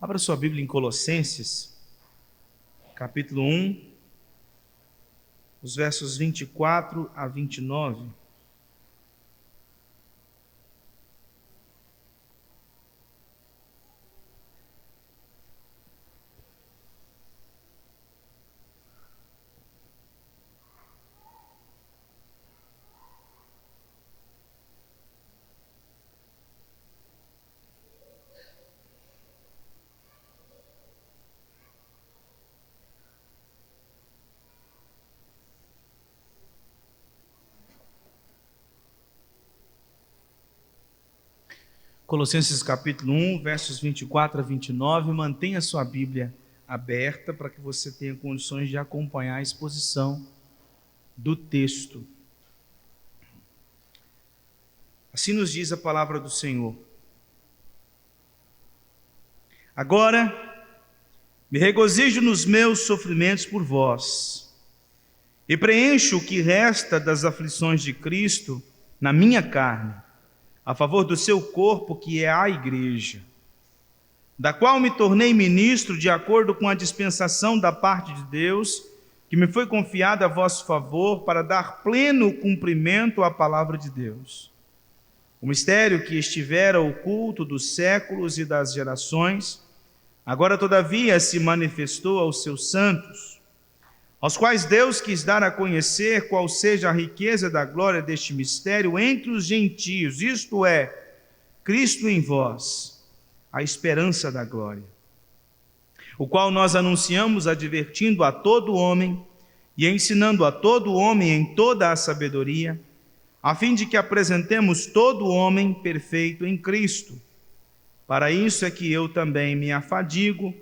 Abra sua Bíblia em Colossenses, capítulo 1, os versos 24 a 29. Colossenses capítulo 1, versos 24 a 29, mantenha sua Bíblia aberta para que você tenha condições de acompanhar a exposição do texto. Assim nos diz a palavra do Senhor. Agora, me regozijo nos meus sofrimentos por vós, e preencho o que resta das aflições de Cristo na minha carne, a favor do seu corpo, que é a igreja, da qual me tornei ministro de acordo com a dispensação da parte de Deus, que me foi confiada a vosso favor para dar pleno cumprimento à palavra de Deus. O mistério que estivera oculto dos séculos e das gerações, agora todavia se manifestou aos seus santos, aos quais Deus quis dar a conhecer qual seja a riqueza da glória deste mistério entre os gentios, isto é, Cristo em vós, a esperança da glória, o qual nós anunciamos, advertindo a todo homem e ensinando a todo homem em toda a sabedoria, a fim de que apresentemos todo homem perfeito em Cristo. Para isso é que eu também me afadigo,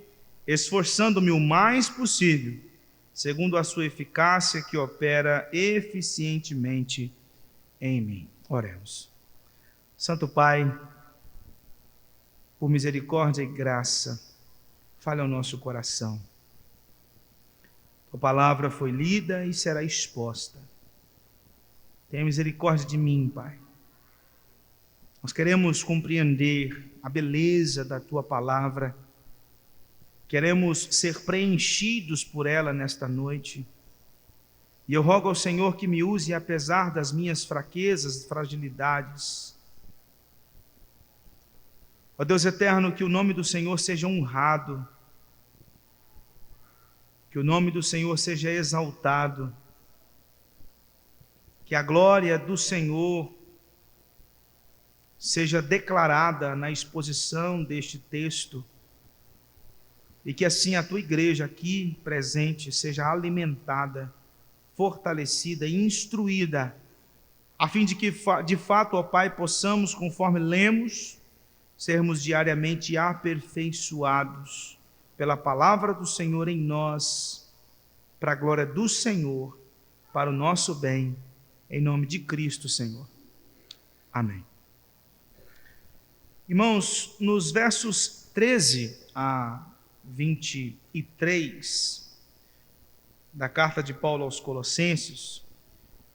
esforçando-me o mais possível, segundo a sua eficácia que opera eficientemente em mim. Oremos. Santo Pai, por misericórdia e graça, fale ao nosso coração. Tua palavra foi lida e será exposta. Tenha misericórdia de mim, Pai. Nós queremos compreender a beleza da Tua palavra. Queremos ser preenchidos por ela nesta noite. E eu rogo ao Senhor que me use apesar das minhas fraquezas, fragilidades. Ó Deus eterno, que o nome do Senhor seja honrado. Que o nome do Senhor seja exaltado. Que a glória do Senhor seja declarada na exposição deste texto. E que assim a tua igreja aqui presente seja alimentada, fortalecida e instruída, a fim de que de fato, ó Pai, possamos, conforme lemos, sermos diariamente aperfeiçoados pela palavra do Senhor em nós, para a glória do Senhor, para o nosso bem, em nome de Cristo, Senhor. Amém. Irmãos, nos versos 13 a 23 da carta de Paulo aos Colossenses,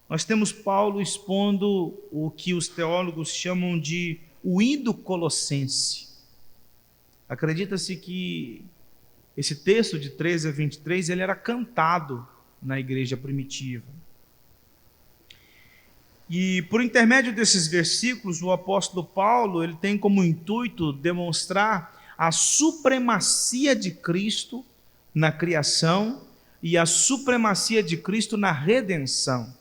nós temos Paulo expondo o que os teólogos chamam de o hino colossense. Acredita-se que esse texto de 13 a 23 ele era cantado na igreja primitiva. E por intermédio desses versículos, o apóstolo Paulo ele tem como intuito demonstrar a supremacia de Cristo na criação e a supremacia de Cristo na redenção.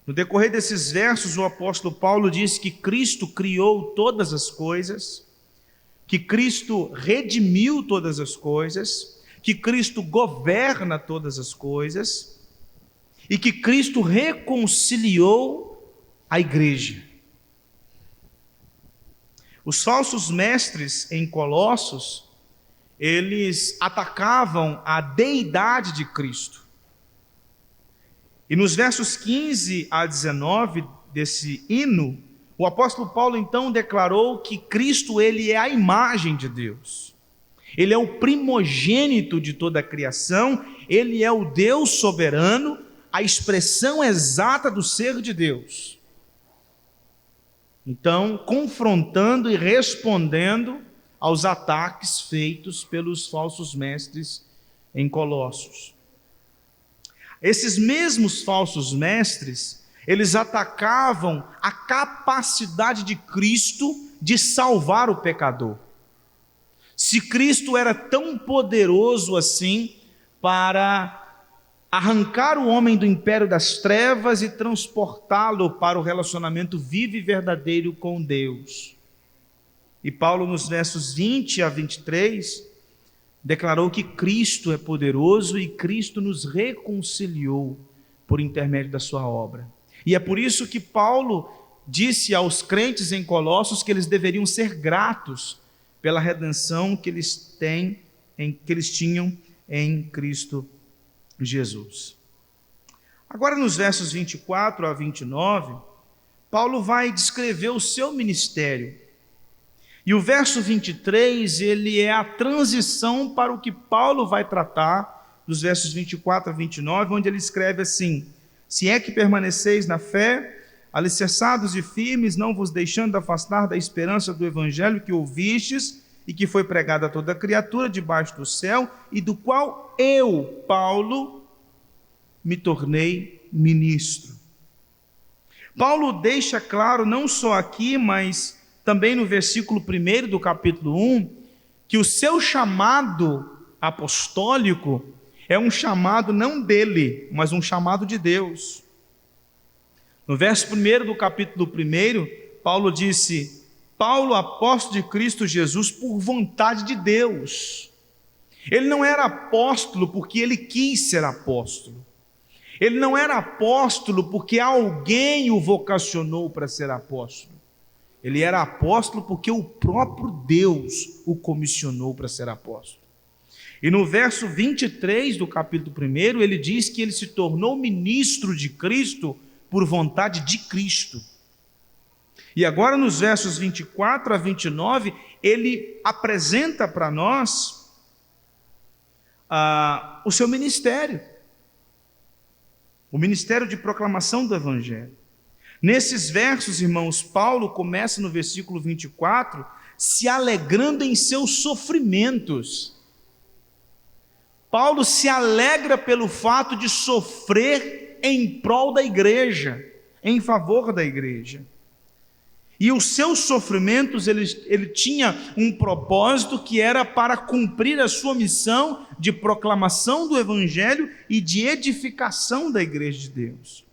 No decorrer desses versos, o apóstolo Paulo diz que Cristo criou todas as coisas, que Cristo redimiu todas as coisas, que Cristo governa todas as coisas e que Cristo reconciliou a igreja. Os falsos mestres em Colossos, eles atacavam a deidade de Cristo. E nos versos 15 a 19 desse hino, o apóstolo Paulo então declarou que Cristo ele é a imagem de Deus. Ele é o primogênito de toda a criação, ele é o Deus soberano, a expressão exata do ser de Deus. Então, confrontando e respondendo aos ataques feitos pelos falsos mestres em Colossos. Esses mesmos falsos mestres, eles atacavam a capacidade de Cristo de salvar o pecador. Se Cristo era tão poderoso assim para arrancar o homem do império das trevas e transportá-lo para o relacionamento vivo e verdadeiro com Deus. E Paulo, nos versos 20 a 23, declarou que Cristo é poderoso e Cristo nos reconciliou por intermédio da sua obra. E é por isso que Paulo disse aos crentes em Colossos que eles deveriam ser gratos pela redenção que eles tinham em Cristo Jesus. Agora, nos versos 24 a 29, Paulo vai descrever o seu ministério. E o verso 23, ele é a transição para o que Paulo vai tratar, dos versos 24 a 29, onde ele escreve assim: se é que permaneceis na fé, alicerçados e firmes, não vos deixando afastar da esperança do evangelho que ouvistes e que foi pregado a toda criatura debaixo do céu, e do qual eu, Paulo, me tornei ministro. Paulo deixa claro, não só aqui, mas também no versículo 1 do capítulo 1, que o seu chamado apostólico é um chamado não dele, mas um chamado de Deus. No verso 1 do capítulo 1, Paulo disse: Paulo, apóstolo de Cristo Jesus, por vontade de Deus. Ele não era apóstolo porque ele quis ser apóstolo. Ele não era apóstolo porque alguém o vocacionou para ser apóstolo. Ele era apóstolo porque o próprio Deus o comissionou para ser apóstolo. E no verso 23 do capítulo 1, ele diz que ele se tornou ministro de Cristo por vontade de Cristo. E agora, nos versos 24 a 29, ele apresenta para nós o seu ministério, o ministério de proclamação do Evangelho. Nesses versos, irmãos, Paulo começa no versículo 24, se alegrando em seus sofrimentos. Paulo se alegra pelo fato de sofrer em prol da igreja, em favor da igreja. E os seus sofrimentos, ele tinha um propósito que era para cumprir a sua missão de proclamação do Evangelho e de edificação da igreja de Deus.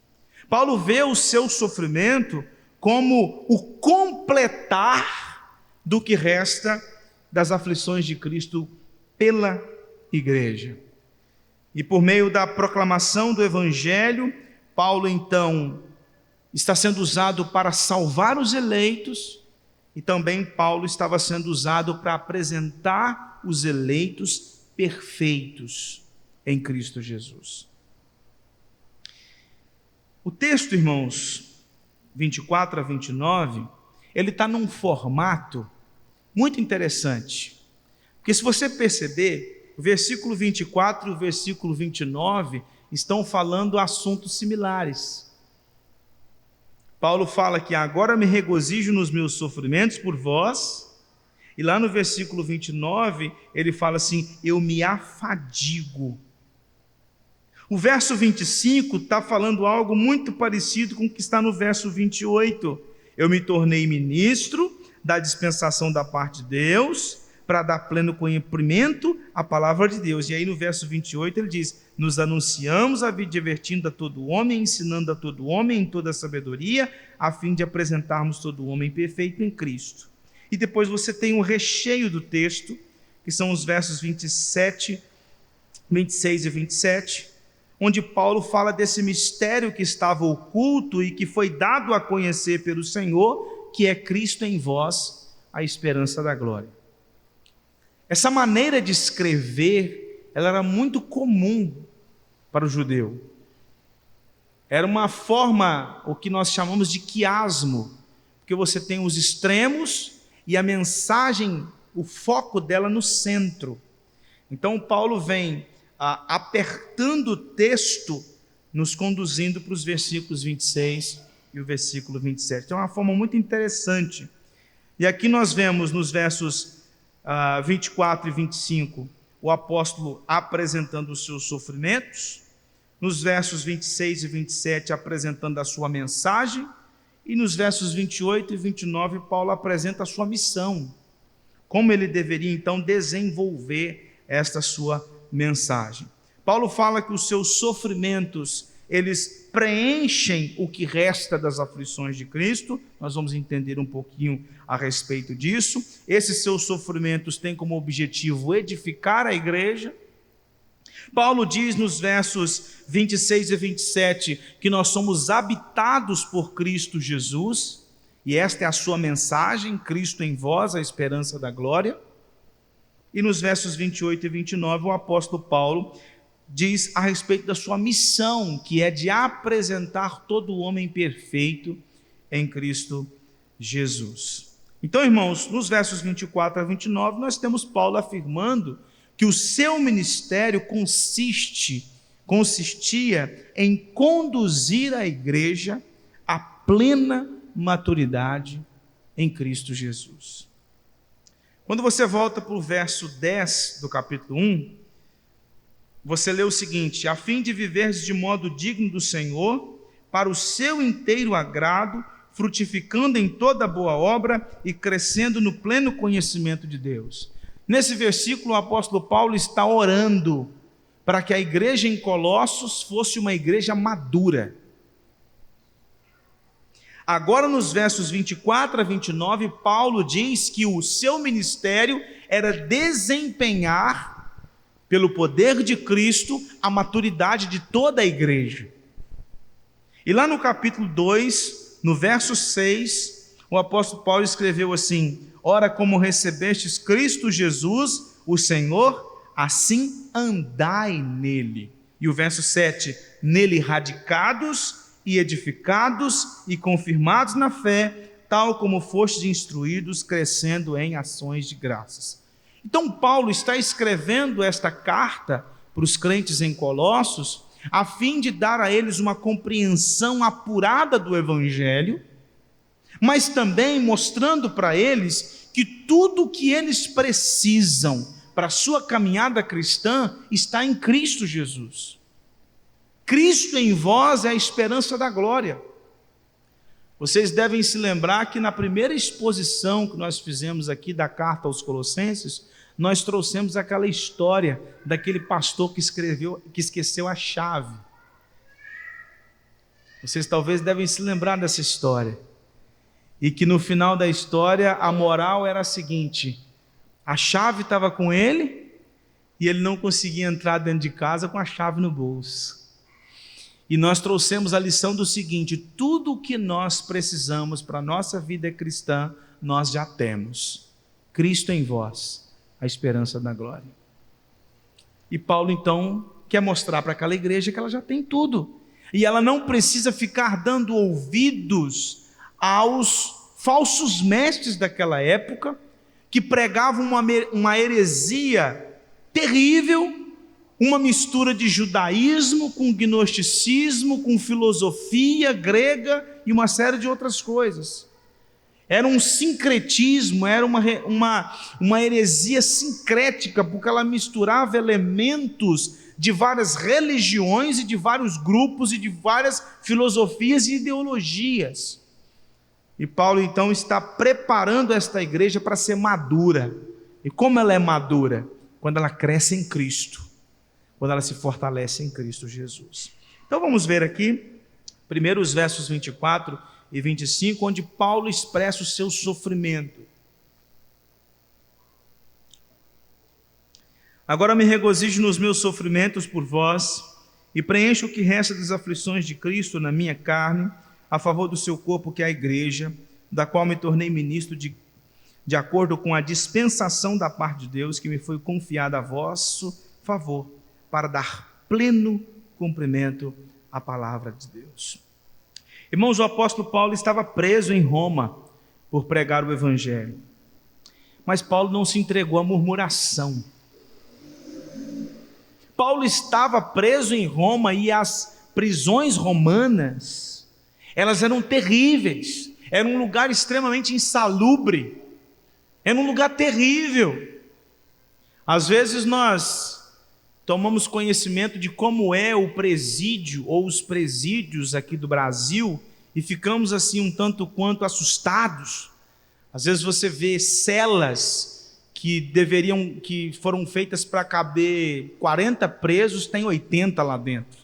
Paulo vê o seu sofrimento como o completar do que resta das aflições de Cristo pela igreja. E por meio da proclamação do Evangelho, Paulo então está sendo usado para salvar os eleitos, e também Paulo estava sendo usado para apresentar os eleitos perfeitos em Cristo Jesus. O texto, irmãos, 24 a 29, ele está num formato muito interessante, porque se você perceber, o versículo 24 e o versículo 29 estão falando assuntos similares. Paulo fala que agora me regozijo nos meus sofrimentos por vós, e lá no versículo 29 ele fala assim: eu me afadigo. O verso 25 está falando algo muito parecido com o que está no verso 28. Eu me tornei ministro da dispensação da parte de Deus, para dar pleno cumprimento à palavra de Deus. E aí no verso 28 ele diz: nos anunciamos a vida divertindo a todo homem, ensinando a todo homem em toda a sabedoria, a fim de apresentarmos todo homem perfeito em Cristo. E depois você tem o recheio do texto, que são os versos 27, 26 e 27, onde Paulo fala desse mistério que estava oculto e que foi dado a conhecer pelo Senhor, que é Cristo em vós, a esperança da glória. Essa maneira de escrever, ela era muito comum para o judeu. Era uma forma, o que nós chamamos de quiasmo, porque você tem os extremos e a mensagem, o foco dela no centro. Então Paulo vem apertando o texto, nos conduzindo para os versículos 26 e o versículo 27. Então é uma forma muito interessante. E aqui nós vemos nos versos 24 e 25, o apóstolo apresentando os seus sofrimentos, nos versos 26 e 27 apresentando a sua mensagem, e nos versos 28 e 29 Paulo apresenta a sua missão, como ele deveria então desenvolver esta sua mensagem. Paulo fala que os seus sofrimentos, eles preenchem o que resta das aflições de Cristo. Nós vamos entender um pouquinho a respeito disso. Esses seus sofrimentos têm como objetivo edificar a igreja. Paulo diz nos versos 26 e 27 que nós somos habitados por Cristo Jesus, e esta é a sua mensagem, Cristo em vós, a esperança da glória. E nos versos 28 e 29 o apóstolo Paulo diz a respeito da sua missão, que é de apresentar todo o homem perfeito em Cristo Jesus. Então, irmãos, nos versos 24 a 29, nós temos Paulo afirmando que o seu ministério consistia em conduzir a igreja à plena maturidade em Cristo Jesus. Quando você volta para o verso 10 do capítulo 1, você lê o seguinte: a fim de viveres de modo digno do Senhor, para o seu inteiro agrado, frutificando em toda boa obra e crescendo no pleno conhecimento de Deus. Nesse versículo, o apóstolo Paulo está orando para que a igreja em Colossos fosse uma igreja madura. Agora, nos versos 24 a 29, Paulo diz que o seu ministério era desempenhar, pelo poder de Cristo, a maturidade de toda a igreja. E lá no capítulo 2, no verso 6, o apóstolo Paulo escreveu assim: ora, como recebestes Cristo Jesus, o Senhor, assim andai nele. E o verso 7, nele radicados e edificados e confirmados na fé, tal como fostes instruídos, crescendo em ações de graças. Então Paulo está escrevendo esta carta para os crentes em Colossos, a fim de dar a eles uma compreensão apurada do Evangelho, mas também mostrando para eles que tudo o que eles precisam para a sua caminhada cristã está em Cristo Jesus. Cristo em vós é a esperança da glória. Vocês devem se lembrar que na primeira exposição que nós fizemos aqui da carta aos Colossenses, nós trouxemos aquela história daquele pastor que esqueceu a chave. Vocês talvez devem se lembrar dessa história. E que no final da história a moral era a seguinte: a chave estava com ele e ele não conseguia entrar dentro de casa com a chave no bolso. E nós trouxemos a lição do seguinte: tudo o que nós precisamos para a nossa vida cristã, nós já temos. Cristo em vós, a esperança da glória. E Paulo então quer mostrar para aquela igreja que ela já tem tudo. E ela não precisa ficar dando ouvidos aos falsos mestres daquela época, que pregavam uma heresia terrível, uma mistura de judaísmo com gnosticismo, com filosofia grega e uma série de outras coisas. Era um sincretismo, era uma heresia sincrética, porque ela misturava elementos de várias religiões e de vários grupos e de várias filosofias e ideologias. E Paulo então está preparando esta igreja para ser madura. E como ela é madura? Quando ela cresce em Cristo, quando ela se fortalece em Cristo Jesus. Então vamos ver aqui, primeiro os versos 24 e 25, onde Paulo expressa o seu sofrimento. Agora me regozijo nos meus sofrimentos por vós, e preencho o que resta das aflições de Cristo na minha carne, a favor do seu corpo, que é a igreja, da qual me tornei ministro de acordo com a dispensação da parte de Deus, que me foi confiada a vosso favor, para dar pleno cumprimento à palavra de Deus. Irmãos, o apóstolo Paulo estava preso em Roma por pregar o evangelho. Mas Paulo não se entregou à murmuração. Paulo estava preso em Roma e as prisões romanas elas eram terríveis, era um lugar extremamente insalubre, era um lugar terrível. Às vezes nós tomamos conhecimento de como é o presídio ou os presídios aqui do Brasil e ficamos assim um tanto quanto assustados. Às vezes você vê celas que foram feitas para caber 40 presos, tem 80 lá dentro.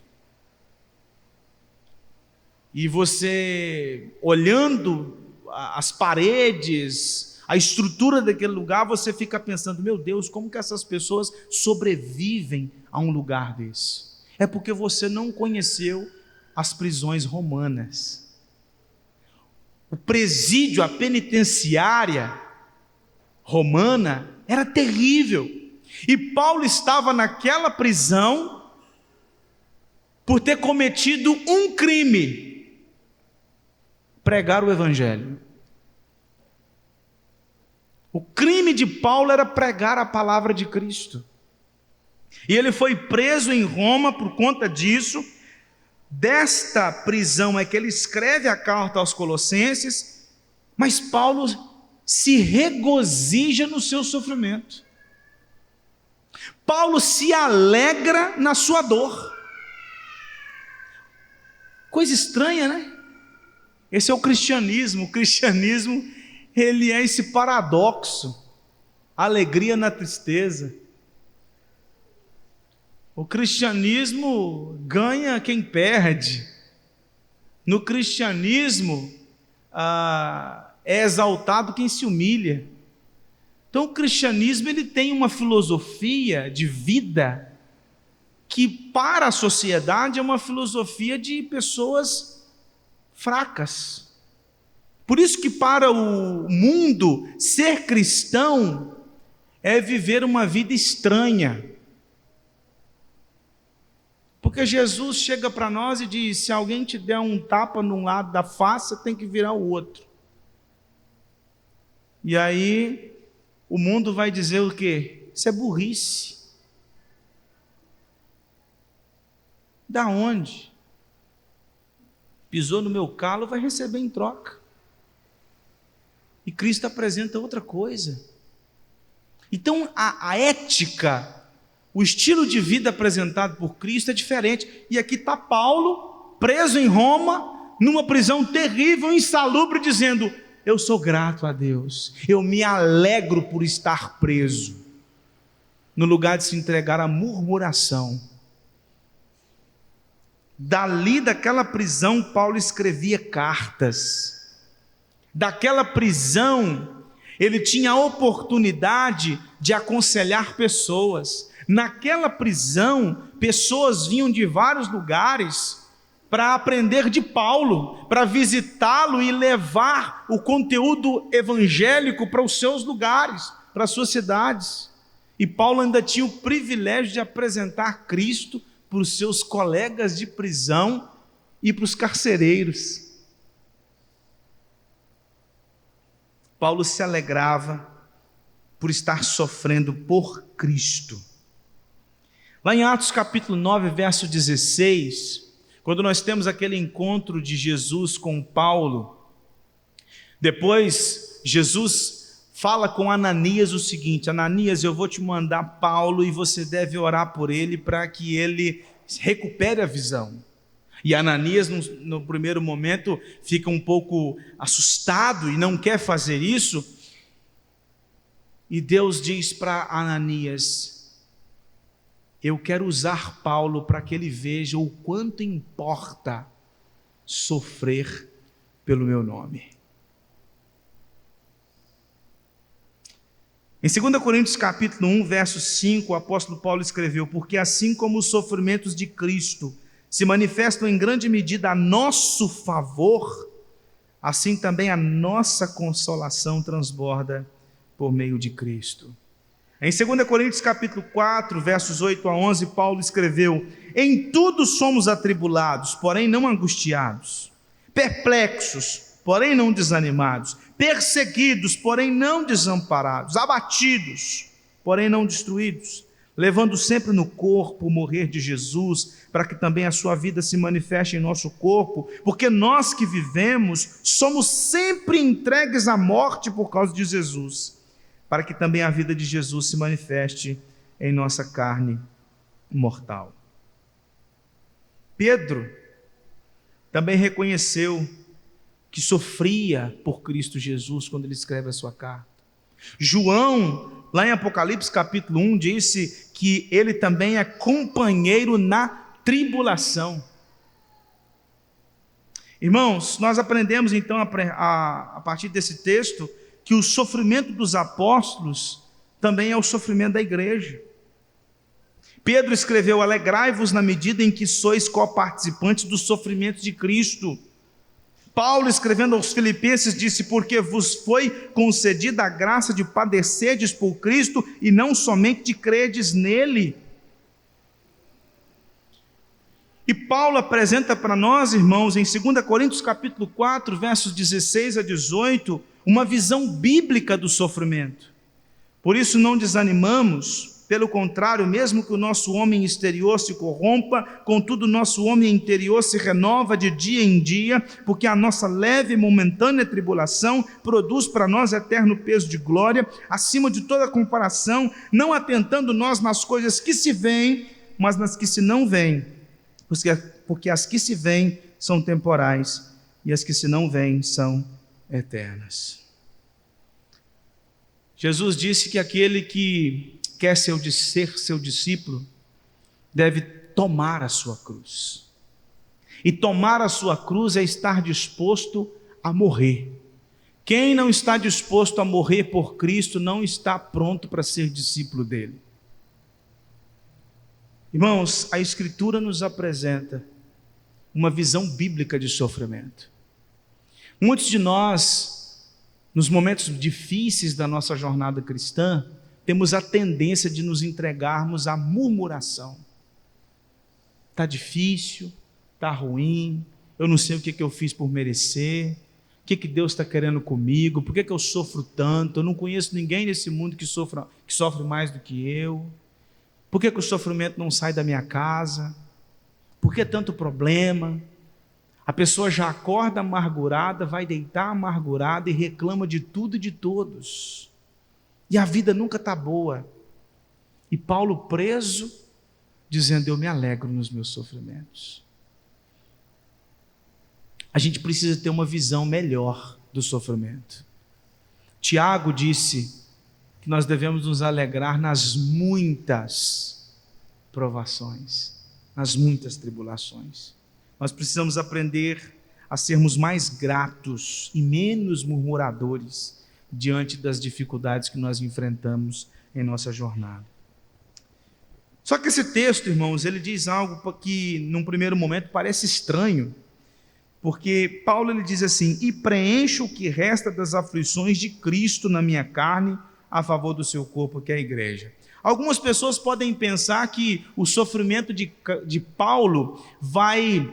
E você, olhando as paredes, a estrutura daquele lugar, você fica pensando, meu Deus, como que essas pessoas sobrevivem a um lugar desse? É porque você não conheceu as prisões romanas. O presídio, a penitenciária romana era terrível. E Paulo estava naquela prisão por ter cometido um crime: pregar o evangelho. O crime de Paulo era pregar a palavra de Cristo. E ele foi preso em Roma por conta disso. Desta prisão é que ele escreve a carta aos Colossenses, mas Paulo se regozija no seu sofrimento. Paulo se alegra na sua dor. Coisa estranha, né? Esse é o cristianismo. O cristianismo, ele é esse paradoxo, alegria na tristeza. O cristianismo ganha quem perde. No cristianismo é exaltado quem se humilha. Então o cristianismo, ele tem uma filosofia de vida que para a sociedade é uma filosofia de pessoas fracas. Por isso que para o mundo ser cristão é viver uma vida estranha. Porque Jesus chega para nós e diz: se alguém te der um tapa num lado da face, você tem que virar o outro. E aí o mundo vai dizer o quê? Isso é burrice. Da onde? Pisou no meu calo, vai receber em troca. E Cristo apresenta outra coisa. Então a ética, o estilo de vida apresentado por Cristo é diferente. E aqui está Paulo, preso em Roma, numa prisão terrível, insalubre, dizendo: eu sou grato a Deus, eu me alegro por estar preso, no lugar de se entregar à murmuração. Dali daquela prisão, Paulo escrevia cartas. Daquela prisão, ele tinha a oportunidade de aconselhar pessoas. Naquela prisão, pessoas vinham de vários lugares para aprender de Paulo, para visitá-lo e levar o conteúdo evangélico para os seus lugares, para as suas cidades. E Paulo ainda tinha o privilégio de apresentar Cristo para os seus colegas de prisão e para os carcereiros. Paulo se alegrava por estar sofrendo por Cristo. Lá em Atos capítulo 9, verso 16, quando nós temos aquele encontro de Jesus com Paulo, depois Jesus fala com Ananias o seguinte: Ananias, eu vou te mandar Paulo e você deve orar por ele para que ele recupere a visão. E Ananias, no primeiro momento, fica um pouco assustado e não quer fazer isso. E Deus diz para Ananias: eu quero usar Paulo para que ele veja o quanto importa sofrer pelo meu nome. Em 2 Coríntios capítulo 1, verso 5, o apóstolo Paulo escreveu: porque assim como os sofrimentos de Cristo se manifestam em grande medida a nosso favor, assim também a nossa consolação transborda por meio de Cristo. Em 2 Coríntios capítulo 4, versos 8 a 11, Paulo escreveu: em tudo somos atribulados, porém não angustiados, perplexos, porém não desanimados, perseguidos, porém não desamparados, abatidos, porém não destruídos, levando sempre no corpo o morrer de Jesus, para que também a sua vida se manifeste em nosso corpo, porque nós que vivemos somos sempre entregues à morte por causa de Jesus, para que também a vida de Jesus se manifeste em nossa carne mortal. Pedro também reconheceu que sofria por Cristo Jesus quando ele escreve a sua carta. João, lá em Apocalipse capítulo 1, disse que ele também é companheiro na tribulação. Irmãos, nós aprendemos então a partir desse texto que o sofrimento dos apóstolos também é o sofrimento da igreja. Pedro escreveu: alegrai-vos na medida em que sois coparticipantes dos sofrimentos de Cristo. Paulo, escrevendo aos Filipenses, disse: porque vos foi concedida a graça de padecerdes por Cristo e não somente de crerdes nele. E Paulo apresenta para nós, irmãos, em 2 Coríntios capítulo 4, versos 16 a 18, uma visão bíblica do sofrimento. Por isso não desanimamos. Pelo contrário, mesmo que o nosso homem exterior se corrompa, contudo o nosso homem interior se renova de dia em dia, porque a nossa leve e momentânea tribulação produz para nós eterno peso de glória, acima de toda comparação, não atentando nós nas coisas que se veem, mas nas que se não veem, porque as que se veem são temporais, e as que se não veem são eternas. Jesus disse que aquele que quer ser seu discípulo, deve tomar a sua cruz. E tomar a sua cruz é estar disposto a morrer. Quem não está disposto a morrer por Cristo não está pronto para ser discípulo dele. Irmãos, a Escritura nos apresenta uma visão bíblica de sofrimento. Muitos de nós, nos momentos difíceis da nossa jornada cristã, temos a tendência de nos entregarmos à murmuração. Está difícil, está ruim, eu não sei o que eu fiz por merecer, o que Deus está querendo comigo, por que eu sofro tanto, eu não conheço ninguém nesse mundo que sofre mais do que eu, por que o sofrimento não sai da minha casa, por que tanto problema? A pessoa já acorda amargurada, vai deitar amargurada e reclama de tudo e de todos. E a vida nunca está boa. E Paulo preso, dizendo: eu me alegro nos meus sofrimentos. A gente precisa ter uma visão melhor do sofrimento. Tiago disse que nós devemos nos alegrar nas muitas provações, nas muitas tribulações. Nós precisamos aprender a sermos mais gratos e menos murmuradores diante das dificuldades que nós enfrentamos em nossa jornada. Só que esse texto, irmãos, ele diz algo que num primeiro momento parece estranho, porque Paulo ele diz assim: e preencho o que resta das aflições de Cristo na minha carne, a favor do seu corpo, que é a igreja. Algumas pessoas podem pensar que o sofrimento de Paulo vai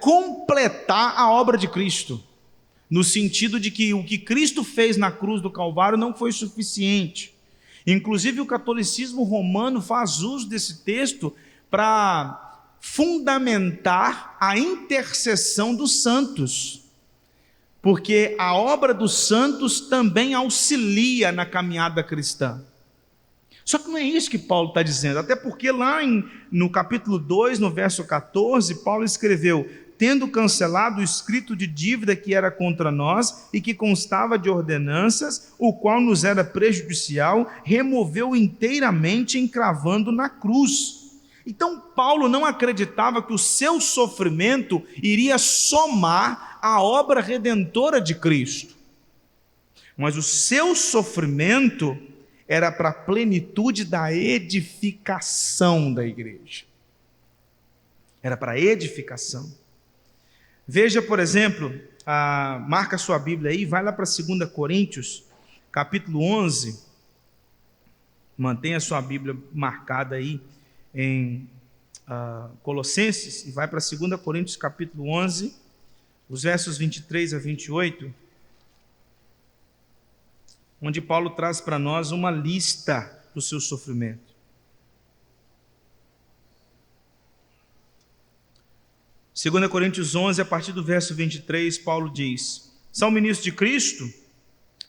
completar a obra de Cristo, no sentido de que o que Cristo fez na cruz do Calvário não foi suficiente. Inclusive o catolicismo romano faz uso desse texto para fundamentar a intercessão dos santos, porque a obra dos santos também auxilia na caminhada cristã. Só que não é isso que Paulo está dizendo, até porque lá no capítulo 2, no verso 14, Paulo escreveu: tendo cancelado o escrito de dívida que era contra nós e que constava de ordenanças, o qual nos era prejudicial, removeu inteiramente, encravando na cruz. Então Paulo não acreditava que o seu sofrimento iria somar a obra redentora de Cristo, mas o seu sofrimento era para a plenitude da edificação da igreja. Era para a edificação. Veja, por exemplo, marca sua Bíblia aí, vai lá para 2 Coríntios, capítulo 11, mantenha sua Bíblia marcada aí em Colossenses, e vai para 2 Coríntios, capítulo 11, os versos 23 a 28, onde Paulo traz para nós uma lista do seu sofrimento. 2 Coríntios 11, a partir do verso 23, Paulo diz: são ministros de Cristo?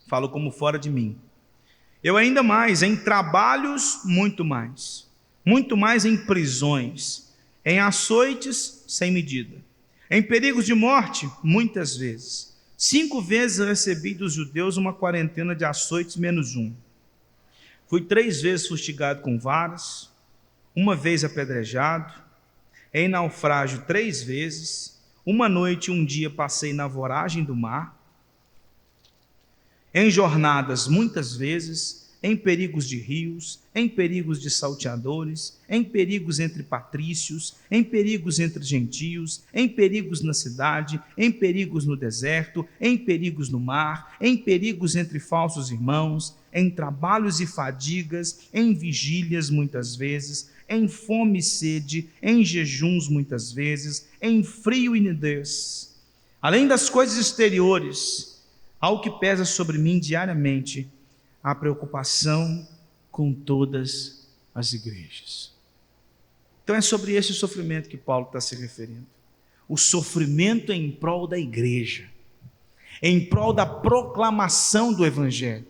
Falo como fora de mim. Eu ainda mais, em trabalhos, muito mais em prisões, em açoites sem medida, em perigos de morte, muitas vezes. 5 vezes recebi dos judeus uma quarentena de açoites menos um. Fui 3 vezes fustigado com varas, 1 vez apedrejado, em naufrágio 3 vezes, 1 noite e 1 dia passei na voragem do mar, em jornadas muitas vezes, em perigos de rios, em perigos de salteadores, em perigos entre patrícios, em perigos entre gentios, em perigos na cidade, em perigos no deserto, em perigos no mar, em perigos entre falsos irmãos, em trabalhos e fadigas, em vigílias muitas vezes, em fome e sede, em jejuns muitas vezes, em frio e nudez. Além das coisas exteriores, ao que pesa sobre mim diariamente, a preocupação com todas as igrejas. Então é sobre esse sofrimento que Paulo está se referindo. O sofrimento em prol da igreja, em prol da proclamação do evangelho.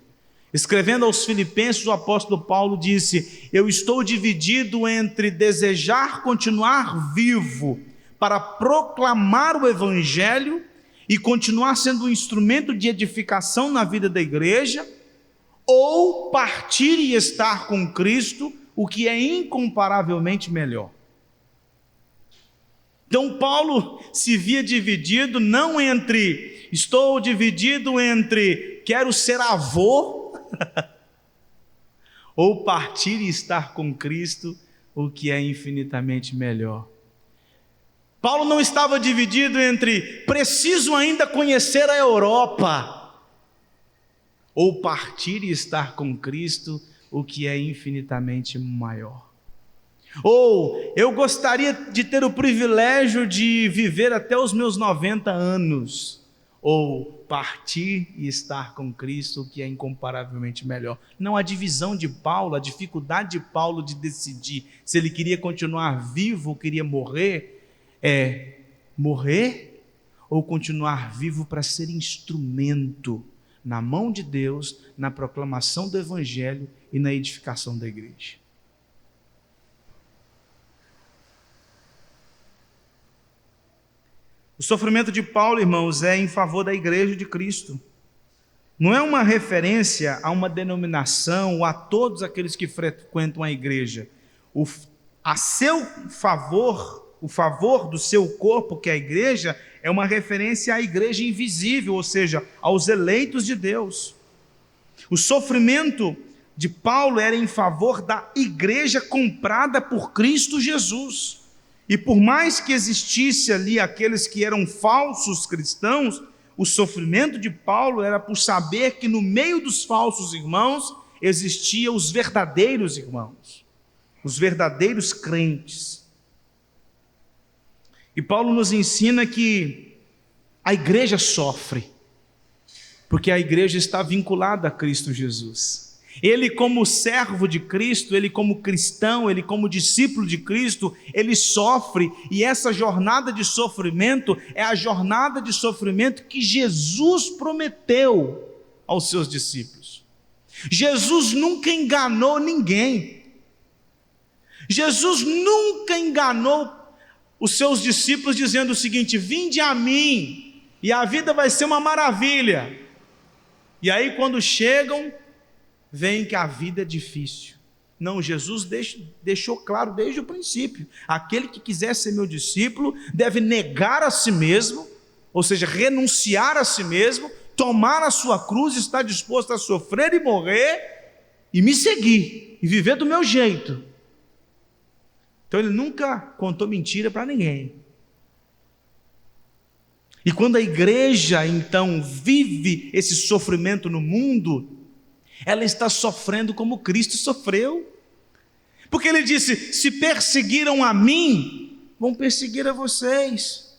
Escrevendo aos Filipenses, o apóstolo Paulo disse: eu estou dividido entre desejar continuar vivo para proclamar o evangelho e continuar sendo um instrumento de edificação na vida da igreja, ou partir e estar com Cristo, o que é incomparavelmente melhor. Então Paulo se via dividido não entre, estou dividido entre quero ser avô, ou partir e estar com Cristo, o que é infinitamente melhor. Paulo não estava dividido entre preciso ainda conhecer a Europa, ou partir e estar com Cristo, o que é infinitamente maior. Ou eu gostaria de ter o privilégio de viver até os meus 90 anos, ou partir e estar com Cristo, o que é incomparavelmente melhor. Não há divisão de Paulo, a dificuldade de Paulo de decidir se ele queria continuar vivo ou queria morrer, é morrer ou continuar vivo para ser instrumento na mão de Deus, na proclamação do evangelho e na edificação da igreja. O sofrimento de Paulo, irmãos, é em favor da igreja de Cristo. Não é uma referência a uma denominação ou a todos aqueles que frequentam a igreja. A seu favor, o favor do seu corpo, que é a igreja, é uma referência à igreja invisível, ou seja, aos eleitos de Deus. O sofrimento de Paulo era em favor da igreja comprada por Cristo Jesus. E por mais que existisse ali aqueles que eram falsos cristãos, o sofrimento de Paulo era por saber que no meio dos falsos irmãos existiam os verdadeiros irmãos, os verdadeiros crentes. E Paulo nos ensina que a igreja sofre, porque a igreja está vinculada a Cristo Jesus. Ele como servo de Cristo, ele como cristão, ele como discípulo de Cristo, ele sofre, e essa jornada de sofrimento é a jornada de sofrimento que Jesus prometeu aos seus discípulos. Jesus nunca enganou ninguém. Jesus nunca enganou os seus discípulos dizendo o seguinte: vinde a mim e a vida vai ser uma maravilha. E aí quando chegam, veem que a vida é difícil. Não, Jesus deixou claro desde o princípio: aquele que quiser ser meu discípulo deve negar a si mesmo, ou seja, renunciar a si mesmo, tomar a sua cruz, estar disposto a sofrer e morrer, e me seguir, e viver do meu jeito. Então ele nunca contou mentira para ninguém. E quando a igreja então vive esse sofrimento no mundo, ela está sofrendo como Cristo sofreu. Porque ele disse: se perseguiram a mim, vão perseguir a vocês.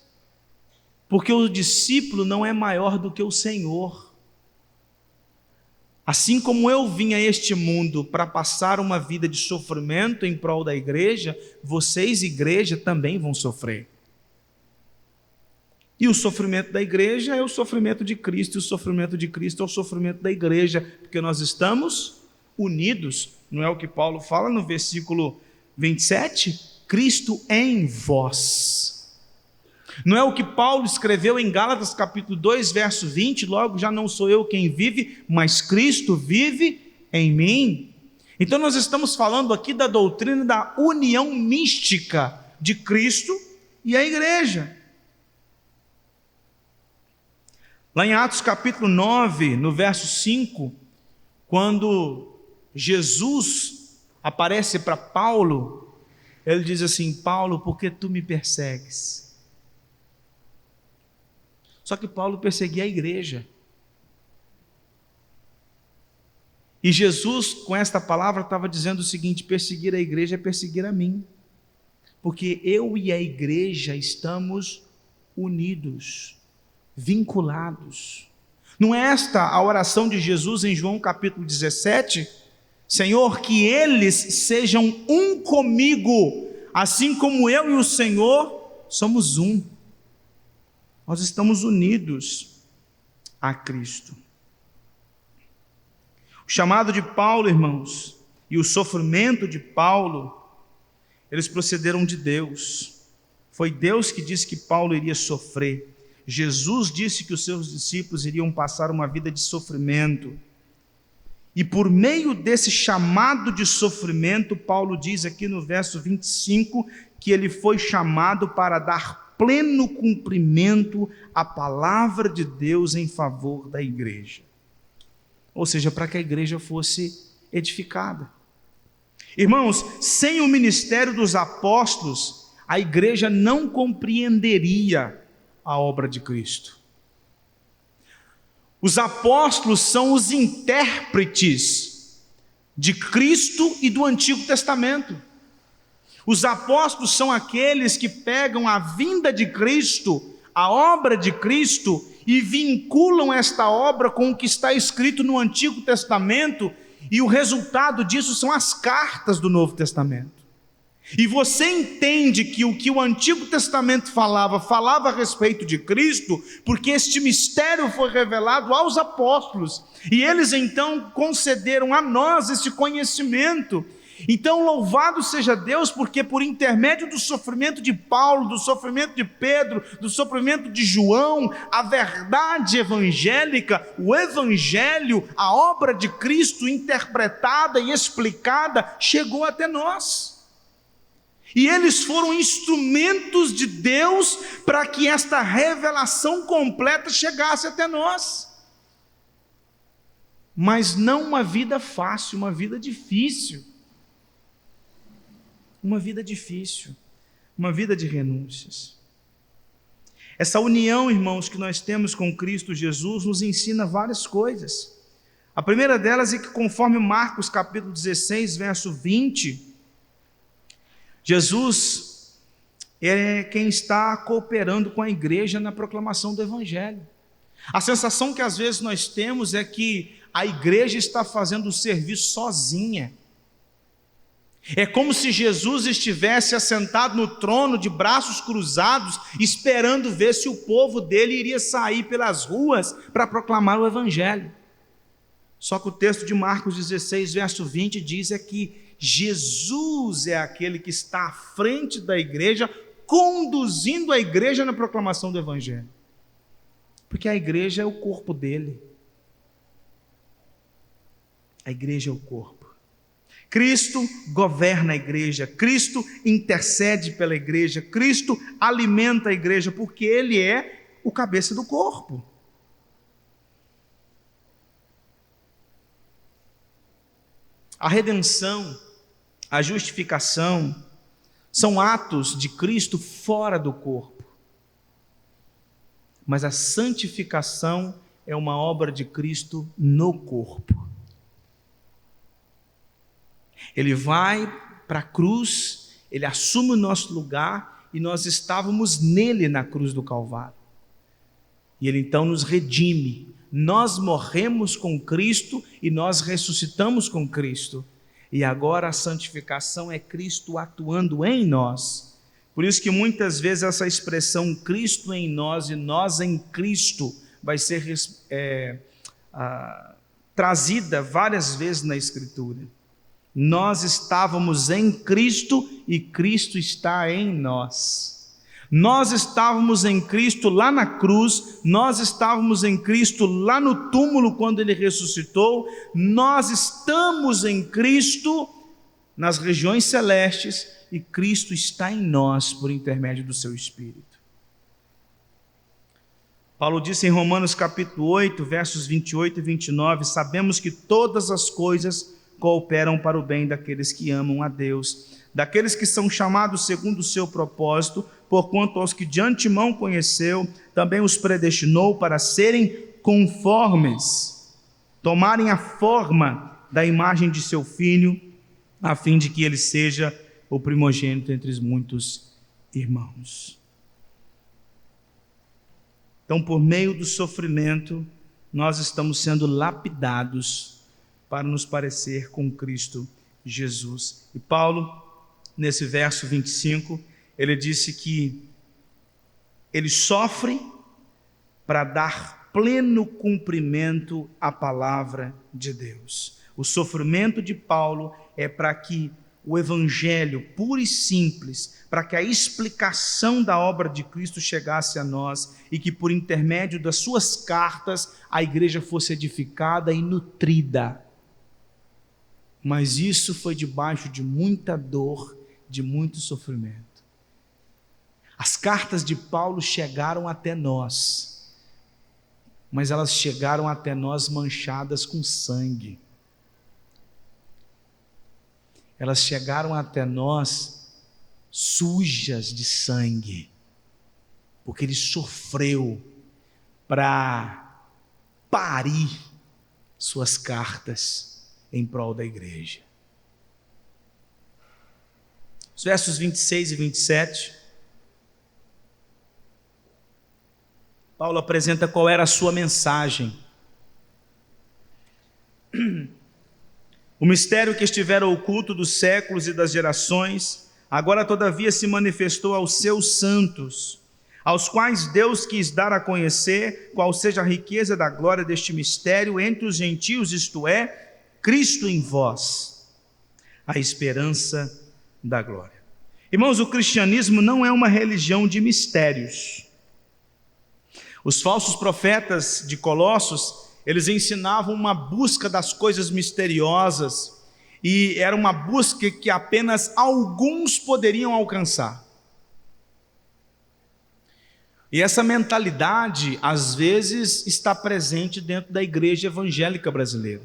Porque o discípulo não é maior do que o Senhor. Assim como eu vim a este mundo para passar uma vida de sofrimento em prol da igreja, vocês, igreja, também vão sofrer. E o sofrimento da igreja é o sofrimento de Cristo, e o sofrimento de Cristo é o sofrimento da igreja, porque nós estamos unidos. Não é o que Paulo fala no versículo 27? Cristo em vós. Não é o que Paulo escreveu em Gálatas capítulo 2, verso 20, logo já não sou eu quem vive, mas Cristo vive em mim. Então nós estamos falando aqui da doutrina da união mística de Cristo e a igreja. Lá em Atos capítulo 9, no verso 5, quando Jesus aparece para Paulo, ele diz assim: Paulo, por que tu me persegues? Só que Paulo perseguia a igreja. E Jesus, com esta palavra, estava dizendo o seguinte: perseguir a igreja é perseguir a mim. Porque eu e a igreja estamos unidos, vinculados. Não é esta a oração de Jesus em João capítulo 17? Senhor, que eles sejam um comigo, assim como eu e o Senhor somos um. Nós estamos unidos a Cristo. O chamado de Paulo, irmãos, e o sofrimento de Paulo, eles procederam de Deus. Foi Deus que disse que Paulo iria sofrer. Jesus disse que os seus discípulos iriam passar uma vida de sofrimento. E por meio desse chamado de sofrimento, Paulo diz aqui no verso 25, que ele foi chamado para dar pleno cumprimento à palavra de Deus em favor da igreja. Ou seja, para que a igreja fosse edificada. Irmãos, sem o ministério dos apóstolos, a igreja não compreenderia a obra de Cristo. Os apóstolos são os intérpretes de Cristo e do Antigo Testamento. Os apóstolos são aqueles que pegam a vinda de Cristo, a obra de Cristo, e vinculam esta obra com o que está escrito no Antigo Testamento, e o resultado disso são as cartas do Novo Testamento. E você entende que o Antigo Testamento falava a respeito de Cristo, porque este mistério foi revelado aos apóstolos, e eles então concederam a nós esse conhecimento. Então louvado seja Deus, porque por intermédio do sofrimento de Paulo, do sofrimento de Pedro, do sofrimento de João, a verdade evangélica, o evangelho, a obra de Cristo interpretada e explicada, chegou até nós. E eles foram instrumentos de Deus para que esta revelação completa chegasse até nós. Mas não uma vida fácil, uma vida difícil. Uma vida difícil, uma vida de renúncias. Essa união, irmãos, que nós temos com Cristo Jesus nos ensina várias coisas. A primeira delas é que, conforme Marcos capítulo 16, verso 20, Jesus é quem está cooperando com a igreja na proclamação do evangelho. A sensação que às vezes nós temos é que a igreja está fazendo o serviço sozinha. É como se Jesus estivesse assentado no trono de braços cruzados, esperando ver se o povo dele iria sair pelas ruas para proclamar o evangelho. Só que o texto de Marcos 16, verso 20 diz que Jesus é aquele que está à frente da igreja, conduzindo a igreja na proclamação do evangelho. Porque a igreja é o corpo dele. A igreja é o corpo. Cristo governa a igreja, Cristo intercede pela igreja, Cristo alimenta a igreja, porque Ele é o cabeça do corpo. A redenção, a justificação, são atos de Cristo fora do corpo. Mas a santificação é uma obra de Cristo no corpo. Ele vai para a cruz, Ele assume o nosso lugar, e nós estávamos nele na cruz do Calvário. E Ele então nos redime. Nós morremos com Cristo e nós ressuscitamos com Cristo. E agora a santificação é Cristo atuando em nós. Por isso que muitas vezes essa expressão Cristo em nós e nós em Cristo vai ser trazida várias vezes na Escritura. Nós estávamos em Cristo e Cristo está em nós. Nós estávamos em Cristo lá na cruz, nós estávamos em Cristo lá no túmulo quando Ele ressuscitou, nós estamos em Cristo nas regiões celestes e Cristo está em nós por intermédio do Seu Espírito. Paulo disse em Romanos capítulo 8, versos 28 e 29, sabemos que todas as coisas cooperam para o bem daqueles que amam a Deus, daqueles que são chamados segundo o seu propósito, porquanto aos que de antemão conheceu, também os predestinou para serem conformes, tomarem a forma da imagem de seu Filho, a fim de que ele seja o primogênito entre os muitos irmãos. Então, por meio do sofrimento, nós estamos sendo lapidados para nos parecer com Cristo Jesus. E Paulo, nesse verso 25, ele disse que ele sofre para dar pleno cumprimento à palavra de Deus. O sofrimento de Paulo é para que o evangelho puro e simples, para que a explicação da obra de Cristo chegasse a nós e que por intermédio das suas cartas a igreja fosse edificada e nutrida. Mas isso foi debaixo de muita dor, de muito sofrimento. As cartas de Paulo chegaram até nós, mas elas chegaram até nós manchadas com sangue. Elas chegaram até nós sujas de sangue, porque ele sofreu para parir suas cartas em prol da igreja. Os versos 26 e 27, Paulo apresenta qual era a sua mensagem. O mistério que estivera oculto dos séculos e das gerações, agora todavia se manifestou aos seus santos, aos quais Deus quis dar a conhecer qual seja a riqueza da glória deste mistério entre os gentios, isto é, Cristo em vós, a esperança da glória. Irmãos, o cristianismo não é uma religião de mistérios. Os falsos profetas de Colossos, eles ensinavam uma busca das coisas misteriosas e era uma busca que apenas alguns poderiam alcançar. E essa mentalidade, às vezes, está presente dentro da igreja evangélica brasileira.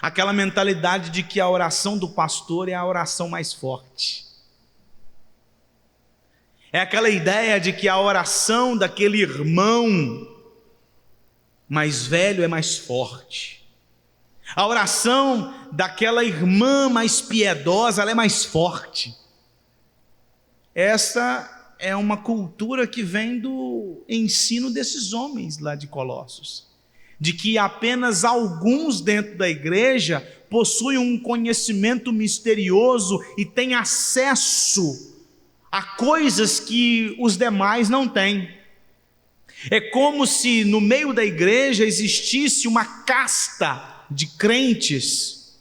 Aquela mentalidade de que a oração do pastor é a oração mais forte. É aquela ideia de que a oração daquele irmão mais velho é mais forte. A oração daquela irmã mais piedosa, ela é mais forte. Essa é uma cultura que vem do ensino desses homens lá de Colossos, de que apenas alguns dentro da igreja possuem um conhecimento misterioso e têm acesso a coisas que os demais não têm. É como se no meio da igreja existisse uma casta de crentes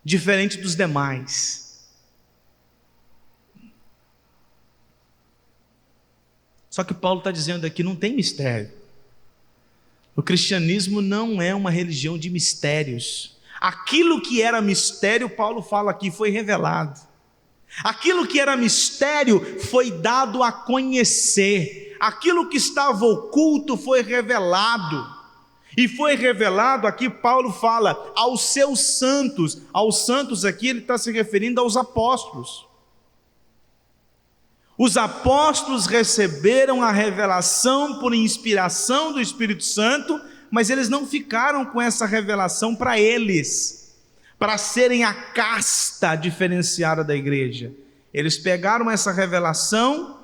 diferente dos demais. Só que Paulo está dizendo aqui, não tem mistério. O cristianismo não é uma religião de mistérios. Aquilo que era mistério, Paulo fala aqui, foi revelado. Aquilo que era mistério foi dado a conhecer. Aquilo que estava oculto foi revelado. E foi revelado, aqui Paulo fala, aos seus santos. Aos santos aqui ele está se referindo aos apóstolos. Os apóstolos receberam a revelação por inspiração do Espírito Santo, mas eles não ficaram com essa revelação para eles, para serem a casta diferenciada da igreja. Eles pegaram essa revelação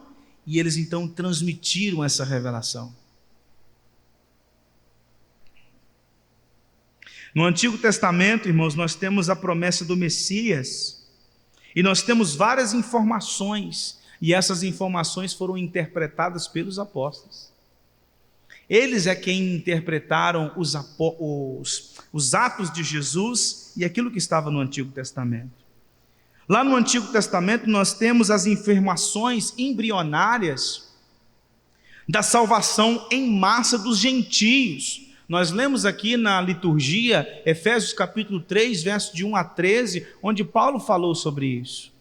E eles então transmitiram essa revelação. No Antigo Testamento, irmãos, nós temos a promessa do Messias, e nós temos várias informações, e essas informações foram interpretadas pelos apóstolos. Eles é quem interpretaram os atos de Jesus e aquilo que estava no Antigo Testamento. Lá no Antigo Testamento nós temos as informações embrionárias da salvação em massa dos gentios. Nós lemos aqui na liturgia, Efésios capítulo 3, versos de 1 a 13, onde Paulo falou sobre isso.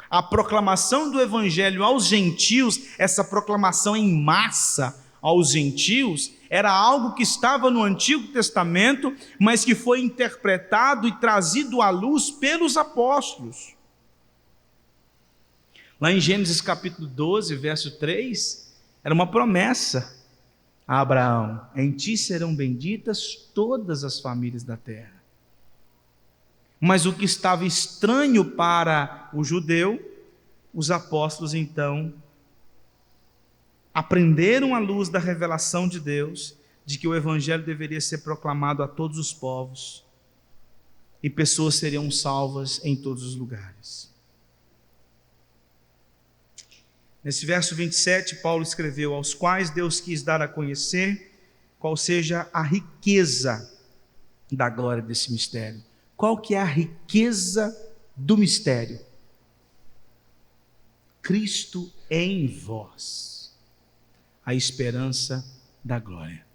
A proclamação do evangelho aos gentios, essa proclamação em massa aos gentios, era algo que estava no Antigo Testamento, mas que foi interpretado e trazido à luz pelos apóstolos. Lá em Gênesis capítulo 12, verso 3, era uma promessa a Abraão: em ti serão benditas todas as famílias da terra. Mas o que estava estranho para o judeu, os apóstolos então aprenderam à luz da revelação de Deus, de que o evangelho deveria ser proclamado a todos os povos, e pessoas seriam salvas em todos os lugares. Nesse verso 27, Paulo escreveu: aos quais Deus quis dar a conhecer qual seja a riqueza da glória desse mistério. Qual que é a riqueza do mistério? Cristo em vós, a esperança da glória.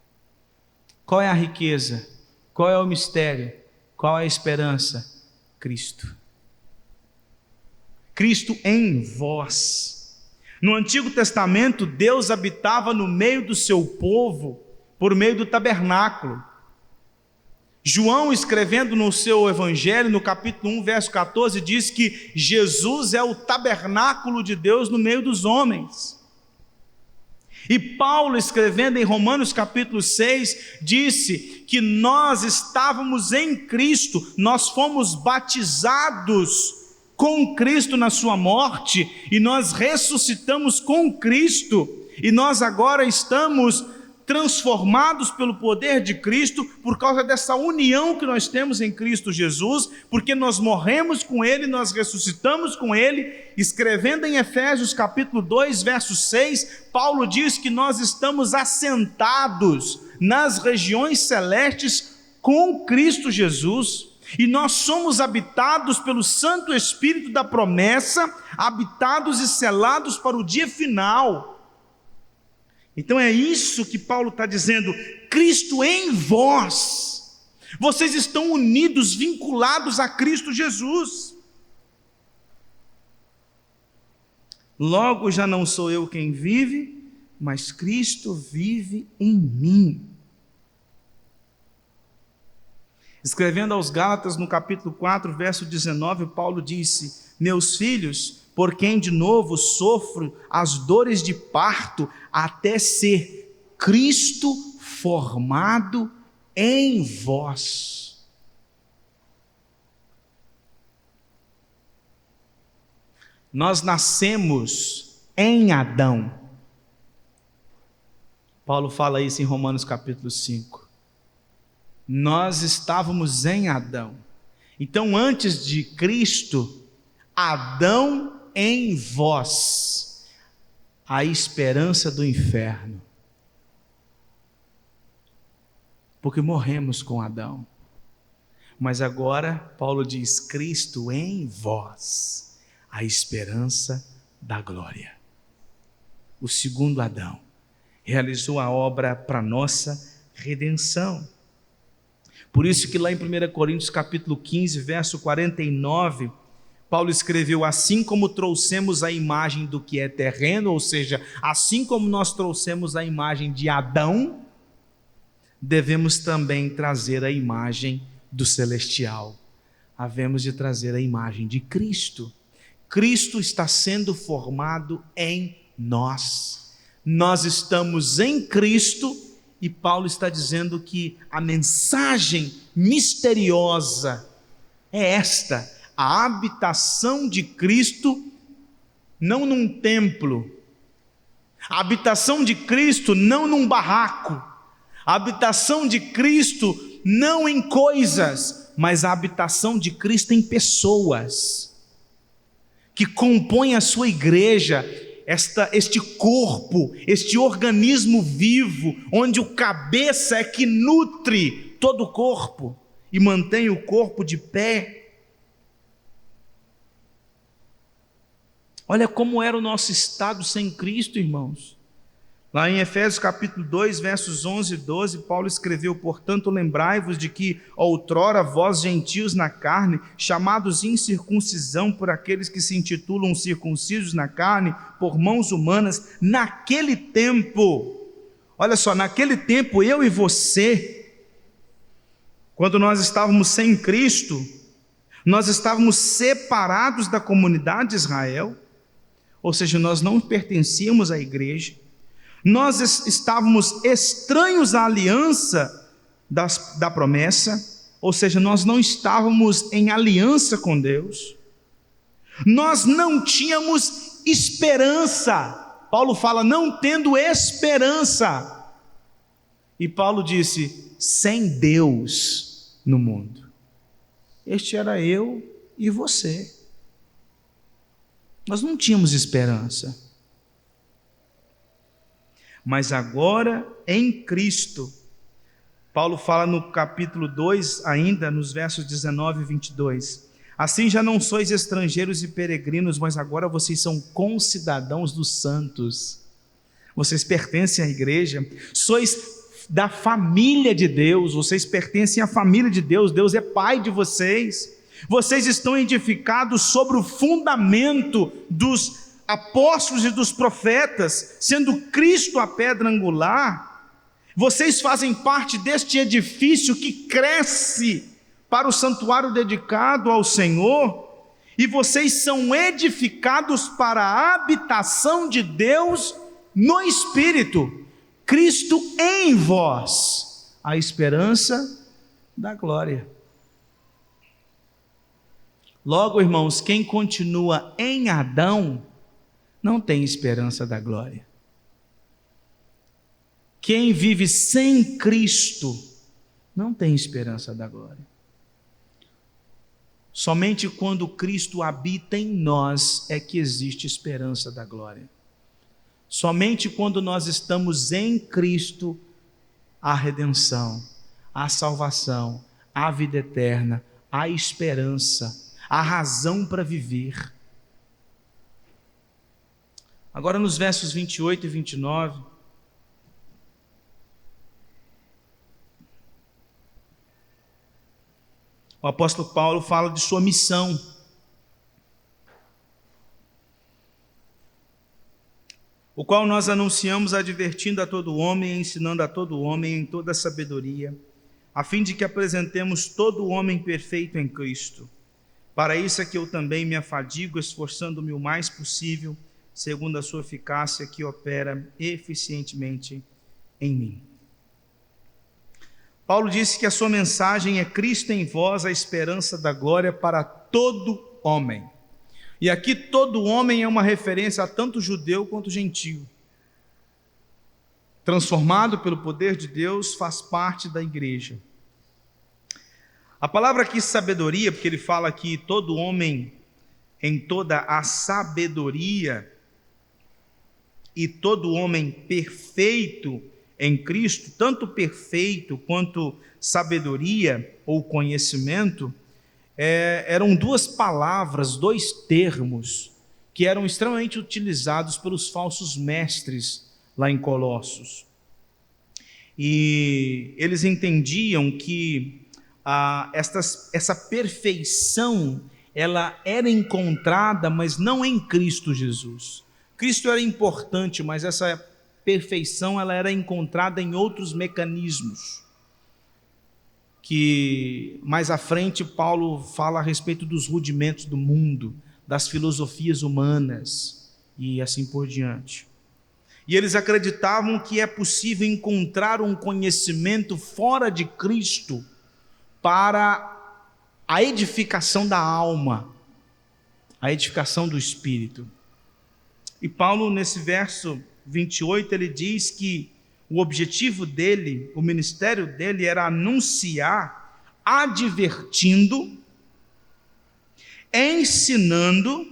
Qual é a riqueza? Qual é o mistério? Qual é a esperança? Cristo. Cristo em vós. No Antigo Testamento, Deus habitava no meio do seu povo por meio do tabernáculo. João, escrevendo no seu evangelho, no capítulo 1, verso 14, diz que Jesus é o tabernáculo de Deus no meio dos homens. E Paulo, escrevendo em Romanos capítulo 6, disse que nós estávamos em Cristo, nós fomos batizados com Cristo na sua morte, e nós ressuscitamos com Cristo, e nós agora estamos transformados pelo poder de Cristo, por causa dessa união que nós temos em Cristo Jesus, porque nós morremos com Ele, nós ressuscitamos com Ele. Escrevendo em Efésios capítulo 2, verso 6, Paulo diz que nós estamos assentados nas regiões celestes com Cristo Jesus, e nós somos habitados pelo Santo Espírito da promessa, habitados e selados para o dia final. Então é isso que Paulo está dizendo: Cristo em vós, vocês estão unidos, vinculados a Cristo Jesus. Logo já não sou eu quem vive, mas Cristo vive em mim. Escrevendo aos Gálatas no capítulo 4, verso 19, Paulo disse: meus filhos, por quem de novo sofro as dores de parto, até ser Cristo formado em vós. Nós nascemos em Adão. Paulo fala isso em Romanos capítulo 5. Nós estávamos em Adão. Então, antes de Cristo, Adão em vós, a esperança do inferno. Porque morremos com Adão. Mas agora, Paulo diz: Cristo em vós, a esperança da glória. O segundo Adão realizou a obra para nossa redenção. Por isso que lá em 1 Coríntios capítulo 15, verso 49, Paulo escreveu: assim como trouxemos a imagem do que é terreno, ou seja, assim como nós trouxemos a imagem de Adão, devemos também trazer a imagem do celestial. Havemos de trazer a imagem de Cristo. Cristo está sendo formado em nós. Nós estamos em Cristo. E Paulo está dizendo que a mensagem misteriosa é esta: a habitação de Cristo, não num templo, A habitação de Cristo não num barraco, a habitação de Cristo não em coisas, mas a habitação de Cristo em pessoas, que compõem a sua igreja, este corpo, este organismo vivo, onde o cabeça é que nutre todo o corpo e mantém o corpo de pé. Olha como era o nosso estado sem Cristo, irmãos. Lá em Efésios capítulo 2, versos 11 e 12, Paulo escreveu: portanto, lembrai-vos de que outrora vós gentios na carne, chamados incircuncisão por aqueles que se intitulam circuncisos na carne, por mãos humanas, naquele tempo, olha só, naquele tempo eu e você, quando nós estávamos sem Cristo, nós estávamos separados da comunidade de Israel, ou seja, nós não pertencíamos à igreja, nós estávamos estranhos à aliança da promessa, ou seja, nós não estávamos em aliança com Deus, nós não tínhamos esperança. Paulo fala, não tendo esperança, e Paulo disse, sem Deus no mundo. Este era eu e você. Nós não tínhamos esperança. Mas agora, em Cristo, Paulo fala no capítulo 2, ainda nos versos 19 e 22, assim já não sois estrangeiros e peregrinos, mas agora vocês são concidadãos dos santos, vocês pertencem à igreja, sois da família de Deus, vocês pertencem à família de Deus, Deus é pai de vocês, vocês estão edificados sobre o fundamento dos apóstolos e dos profetas, sendo Cristo a pedra angular. Vocês fazem parte deste edifício que cresce para o santuário dedicado ao Senhor, e vocês são edificados para a habitação de Deus no Espírito, Cristo em vós, a esperança da glória. Logo, irmãos, quem continua em Adão não tem esperança da glória. Quem vive sem Cristo não tem esperança da glória. Somente quando Cristo habita em nós é que existe esperança da glória. Somente quando nós estamos em Cristo, há redenção, há salvação, há vida eterna, há esperança, há razão para viver. Agora nos versos 28 e 29, o apóstolo Paulo fala de sua missão. O qual nós anunciamos advertindo a todo homem, ensinando a todo homem em toda sabedoria, a fim de que apresentemos todo homem perfeito em Cristo. Para isso é que eu também me afadigo, esforçando-me o mais possível, segundo a sua eficácia que opera eficientemente em mim. Paulo disse que a sua mensagem é Cristo em vós, a esperança da glória para todo homem. E aqui todo homem é uma referência a tanto judeu quanto gentio. Transformado pelo poder de Deus, faz parte da igreja. A palavra aqui sabedoria, porque ele fala aqui todo homem em toda a sabedoria, e todo homem perfeito em Cristo, tanto perfeito quanto sabedoria ou conhecimento, eram duas palavras, dois termos, que eram extremamente utilizados pelos falsos mestres lá em Colossos. E eles entendiam que essa perfeição, ela era encontrada, mas não em Cristo Jesus. Cristo era importante, mas essa perfeição ela era encontrada em outros mecanismos, que mais à frente Paulo fala a respeito dos rudimentos do mundo, das filosofias humanas e assim por diante. E eles acreditavam que é possível encontrar um conhecimento fora de Cristo para a edificação da alma, a edificação do espírito. E Paulo, nesse verso 28, ele diz que o objetivo dele, o ministério dele era anunciar, advertindo, ensinando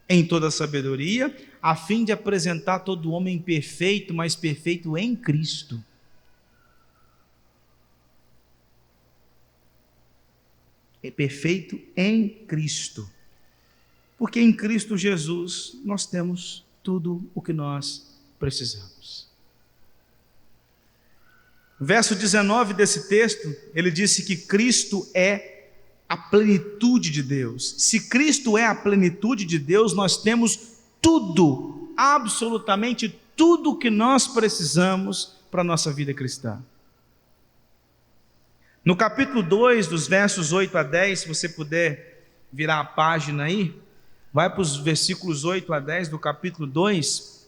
em toda sabedoria, a fim de apresentar todo homem perfeito, mas perfeito em Cristo. É perfeito em Cristo. Porque em Cristo Jesus nós temos tudo o que nós precisamos. Verso 19 desse texto, ele disse que Cristo é a plenitude de Deus. Se Cristo é a plenitude de Deus, nós temos tudo, absolutamente tudo o que nós precisamos para a nossa vida cristã. No capítulo 2, dos versos 8 a 10, se você puder virar a página aí, vai para os versículos 8 a 10 do capítulo 2,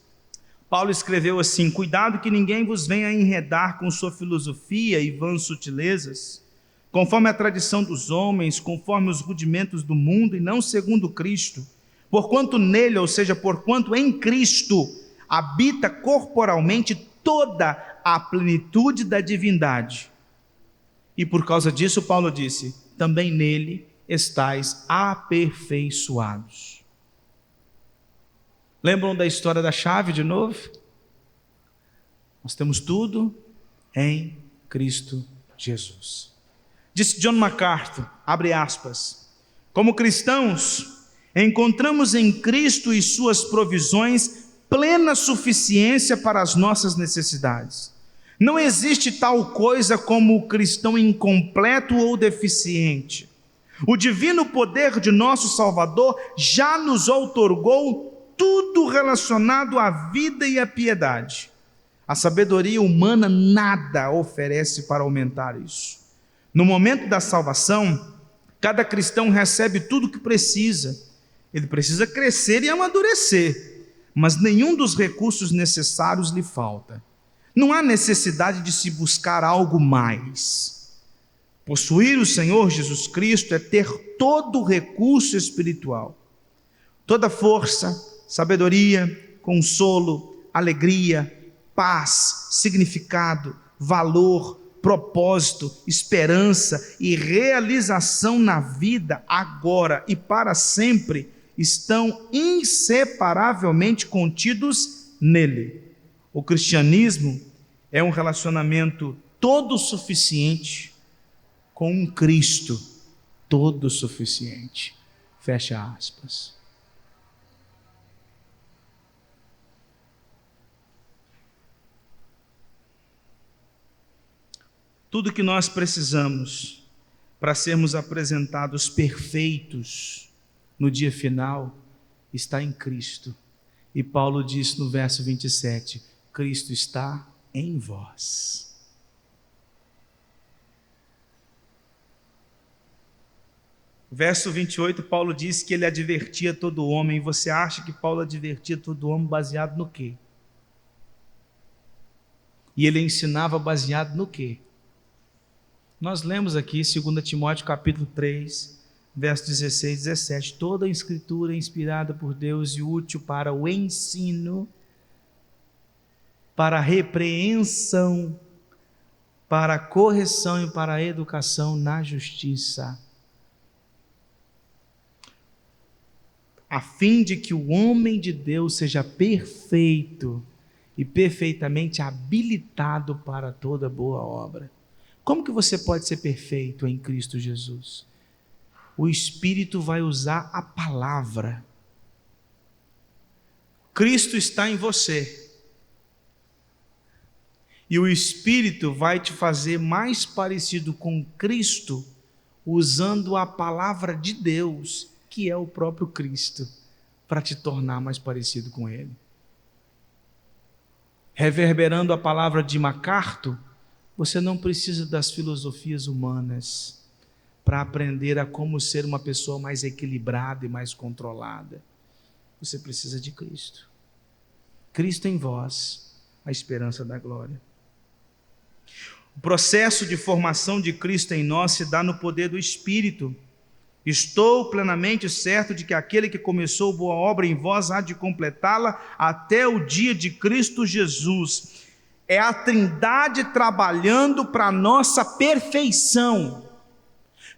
Paulo escreveu assim: cuidado que ninguém vos venha enredar com sua filosofia e vãs sutilezas, conforme a tradição dos homens, conforme os rudimentos do mundo, e não segundo Cristo. Porquanto nele, ou seja, porquanto em Cristo, habita corporalmente toda a plenitude da divindade. E por causa disso, Paulo disse: também nele estais aperfeiçoados. Lembram da história da chave de novo? Nós temos tudo em Cristo Jesus. Disse John MacArthur, abre aspas, como cristãos, encontramos em Cristo e suas provisões plena suficiência para as nossas necessidades. Não existe tal coisa como o cristão incompleto ou deficiente. O divino poder de nosso Salvador já nos outorgou tudo relacionado à vida e à piedade. A sabedoria humana nada oferece para aumentar isso. No momento da salvação, cada cristão recebe tudo o que precisa. Ele precisa crescer e amadurecer, mas nenhum dos recursos necessários lhe falta. Não há necessidade de se buscar algo mais. Possuir o Senhor Jesus Cristo é ter todo o recurso espiritual, toda força, sabedoria, consolo, alegria, paz, significado, valor, propósito, esperança e realização na vida, agora e para sempre, estão inseparavelmente contidos nele. O cristianismo é um relacionamento todo suficiente com um Cristo todo suficiente. Fecha aspas. Tudo que nós precisamos para sermos apresentados perfeitos no dia final está em Cristo. E Paulo diz no verso 27, Cristo está em vós. Verso 28, Paulo diz que ele advertia todo homem. Você acha que Paulo advertia todo homem baseado no quê? E ele ensinava baseado no quê? Nós lemos aqui 2 Timóteo capítulo 3, verso 16 e 17. Toda a escritura é inspirada por Deus e útil para o ensino, para a repreensão, para a correção e para a educação na justiça, a fim de que o homem de Deus seja perfeito e perfeitamente habilitado para toda boa obra. Como que você pode ser perfeito em Cristo Jesus? O Espírito vai usar a palavra. Cristo está em você. E o Espírito vai te fazer mais parecido com Cristo, usando a palavra de Deus, que é o próprio Cristo, para te tornar mais parecido com Ele. Reverberando a palavra de MacArthur, você não precisa das filosofias humanas para aprender a como ser uma pessoa mais equilibrada e mais controlada. Você precisa de Cristo. Cristo em vós, a esperança da glória. O processo de formação de Cristo em nós se dá no poder do Espírito. Estou plenamente certo de que aquele que começou boa obra em vós há de completá-la até o dia de Cristo Jesus. É a Trindade trabalhando para a nossa perfeição.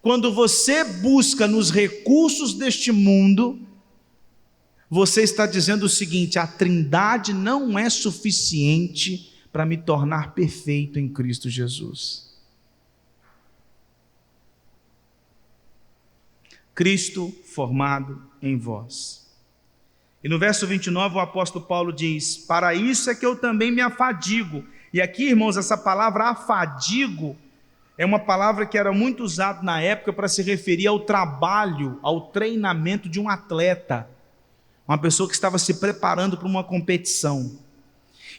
Quando você busca nos recursos deste mundo, você está dizendo o seguinte: a Trindade não é suficiente para me tornar perfeito em Cristo Jesus. Cristo formado em vós. E no verso 29 o apóstolo Paulo diz: para isso é que eu também me afadigo. E aqui, irmãos, essa palavra afadigo é uma palavra que era muito usada na época para se referir ao trabalho, ao treinamento de um atleta, uma pessoa que estava se preparando para uma competição.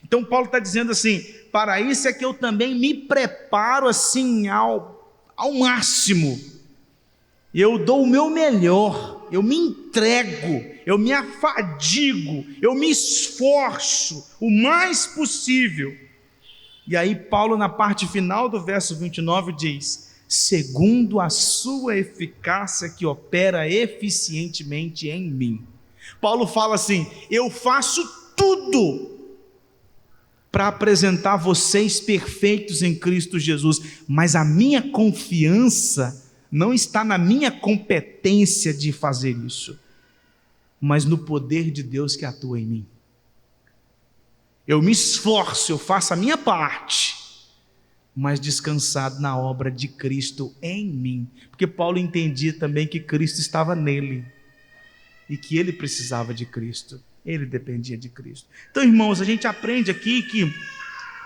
Então Paulo está dizendo assim: para isso é que eu também me preparo assim ao máximo. Eu dou o meu melhor, eu me entrego, eu me afadigo, eu me esforço o mais possível. E aí Paulo, na parte final do verso 29, diz: segundo a sua eficácia que opera eficientemente em mim. Paulo fala assim: eu faço tudo para apresentar vocês perfeitos em Cristo Jesus, mas a minha confiança não está na minha competência de fazer isso, mas no poder de Deus que atua em mim. Eu me esforço, eu faço a minha parte, mas descansado na obra de Cristo em mim, porque Paulo entendia também que Cristo estava nele, e que ele precisava de Cristo, ele dependia de Cristo. Então, irmãos, a gente aprende aqui que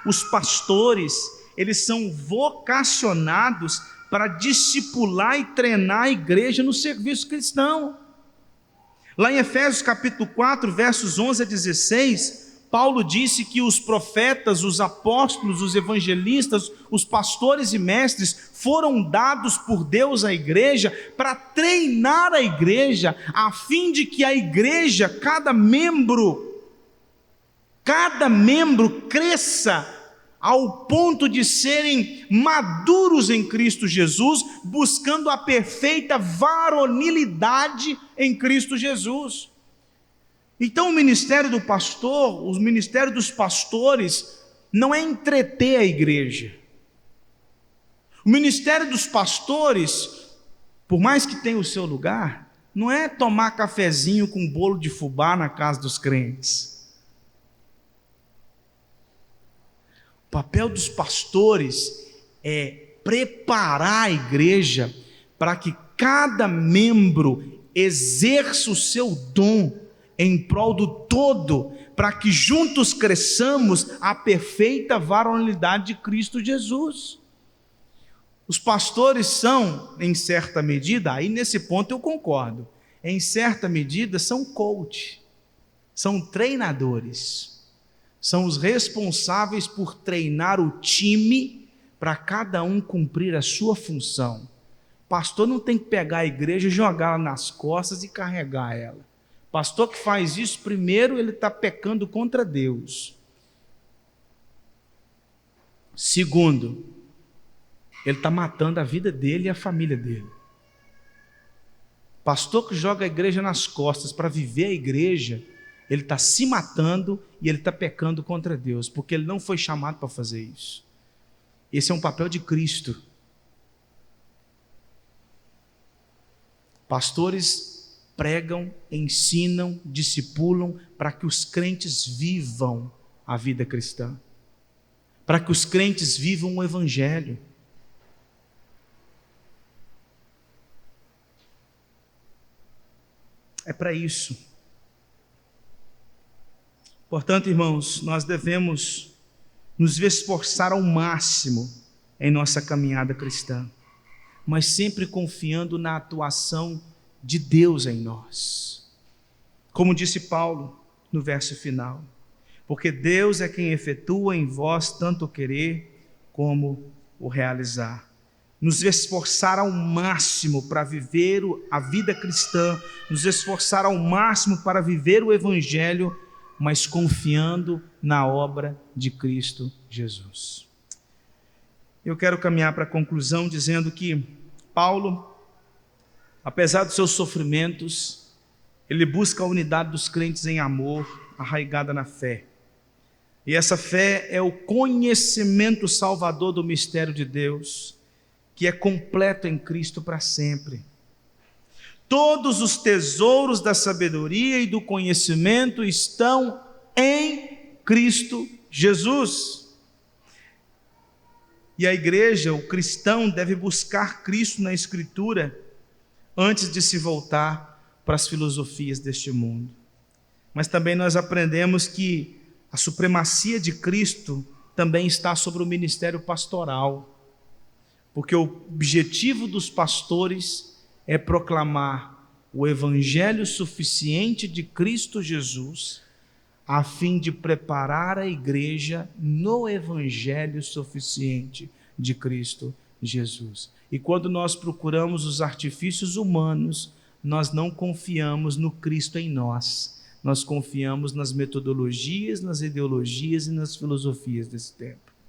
os pastores, eles são vocacionados para discipular e treinar a igreja no serviço cristão. Lá em Efésios capítulo 4, versos 11 a 16, Paulo disse que os profetas, os apóstolos, os evangelistas, os pastores e mestres foram dados por Deus à igreja para treinar a igreja, a fim de que a igreja, cada membro cresça ao ponto de serem maduros em Cristo Jesus, buscando a perfeita varonilidade em Cristo Jesus. Então o ministério do pastor, o ministério dos pastores, não é entreter a igreja. O ministério dos pastores, por mais que tenha o seu lugar, não é tomar cafezinho com bolo de fubá na casa dos crentes. O papel dos pastores é preparar a igreja para que cada membro exerça o seu dom em prol do todo, para que juntos cresçamos a perfeita varonilidade de Cristo Jesus. Os pastores são, em certa medida, aí nesse ponto eu concordo, em certa medida são coach, são treinadores. São os responsáveis por treinar o time para cada um cumprir a sua função. O pastor não tem que pegar a igreja, jogá-la nas costas e carregar ela. O pastor que faz isso, primeiro, ele está pecando contra Deus. Segundo, ele está matando a vida dele e a família dele. Pastor que joga a igreja nas costas para viver a igreja, ele está se matando e ele está pecando contra Deus, porque ele não foi chamado para fazer isso. Esse é um papel de Cristo. Pastores pregam, ensinam, discipulam para que os crentes vivam a vida cristã, para que os crentes vivam o evangelho. É para isso. Portanto, irmãos, nós devemos nos esforçar ao máximo em nossa caminhada cristã, mas sempre confiando na atuação de Deus em nós. Como disse Paulo no verso final: porque Deus é quem efetua em vós tanto o querer como o realizar. Nos esforçar ao máximo para viver a vida cristã, nos esforçar ao máximo para viver o evangelho, mas confiando na obra de Cristo Jesus. Eu quero caminhar para a conclusão dizendo que Paulo, apesar dos seus sofrimentos, ele busca a unidade dos crentes em amor, arraigada na fé. E essa fé é o conhecimento salvador do mistério de Deus, que é completo em Cristo para sempre. Todos os tesouros da sabedoria e do conhecimento estão em Cristo Jesus. E a igreja, o cristão, deve buscar Cristo na Escritura antes de se voltar para as filosofias deste mundo. Mas também nós aprendemos que a supremacia de Cristo também está sobre o ministério pastoral, porque o objetivo dos pastores é proclamar o evangelho suficiente de Cristo Jesus, a fim de preparar a igreja no evangelho suficiente de Cristo Jesus. E quando nós procuramos os artifícios humanos, nós não confiamos no Cristo em nós. Nós confiamos nas metodologias, nas ideologias e nas filosofias desse tempo.